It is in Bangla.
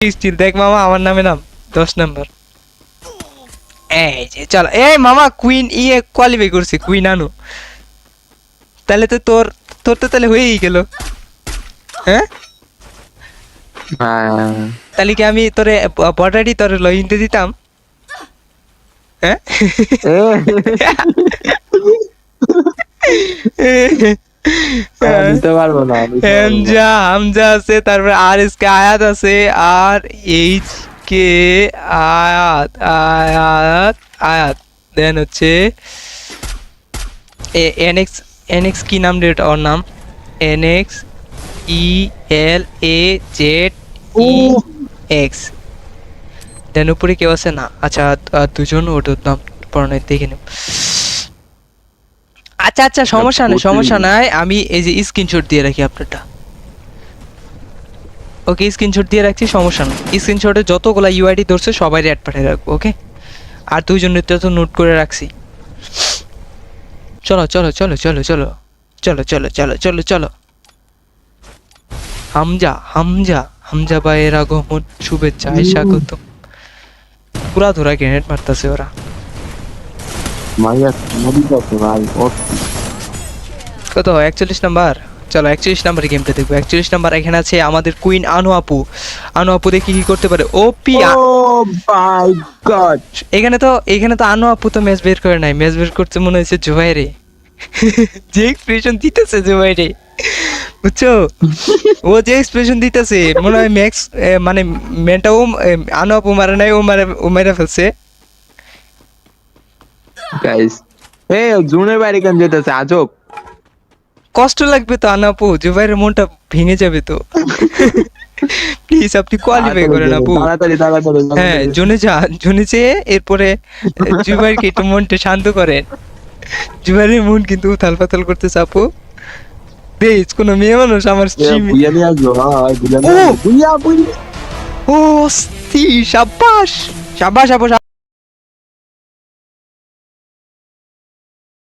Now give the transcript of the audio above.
স্টিল দেখ মামা আমার নামে নাম 10 নাম্বার। এই যে চল এই মামা কুইন কোয়ালিফাই করছে কুইন আনো। তাহলে তো তোর তোর তো তাহলে হয়েই গেল। হ্যাঁ তাহলে কি আমি তোরে বর্ডারই তোর লইনতে দিতাম। হ্যাঁ নিতে পারবো না হামজা হামজা আছে, তারপরে আর এস কে আয়াত আছে, আর এইচ কে আয়াত আয়াত আয়াত দেন হচ্ছে এনএক্স এনএক্স কি নাম রে ওর নাম এনএক্স ELAZEX দেন উপরে কেউ আছে না। আচ্ছা দুজন ওটার নাম পড়ানো দেখে নেব। আচ্ছা আচ্ছা সমস্যা নেই সমস্যা নাই, আমি এই যে স্ক্রিনশট দিয়ে রাখি আপনারটা। ওকে স্ক্রিনশট দিয়ে রাখছি সমস্যা নেই, স্ক্রিনশটে যতগুলা ইউআইডি ধরছে সবাই অ্যাড পাঠিয়ে রাখবো। ওকে আর দুজনের তো নোট করে রাখছি। চলো চলো চলো চলো চলো চলো চলো চলো চলো চলো হামজা হামজা হামজা ভাইয়ের আগমন শুভেচ্ছায় স্বাগত। পুরা ধরা গ্রেনেড মারতেছে ওরা। কত 41 নাম্বার? চলো 41 নাম্বার গেমটা দেখবো। 41 নাম্বার এখানে আছে আমাদের কুইন আনু আপু। আনু আপু দেখি কি করতে পারে। ওপি এখানে তো আনু আপু তো ম্যাচ বের করে নাই, ম্যাচ বের করতে মনে হয়েছে জুবাইরে। যে এক্সপ্রেশন দিতেছে জুবাইরে বুঝছো, ও যে এক্সপ্রেশন দিতেছে মনে হয় ম্যাক্স মানে মেনটাও আনু আপু মারে নাই, ও মেরে ফেলছে। গাইস এই জুনের বাইরে কেন যেতেছে আজব। কষ্ট লাগবে তো আনু আপু, জুবাইরের মনটা ভেঙে যাবে তো। প্লিজ আপনি কোয়ালিফাই করেন আপু। তাড়াতাড়ি তাড়াতাড়ি হ্যাঁ জুনে যান, জুনে যেয়ে এরপরে জুবাইরকে একটু মনটা শান্ত করেন। জুবাইরের মন কিন্তু উথাল পাতাল করতেছে আপু। প্লিজ কোনো মেয়ে মানুষ আমার স্ট্রিমে। ও সাব্বাস সাব্বাস সাব্বাস আপু।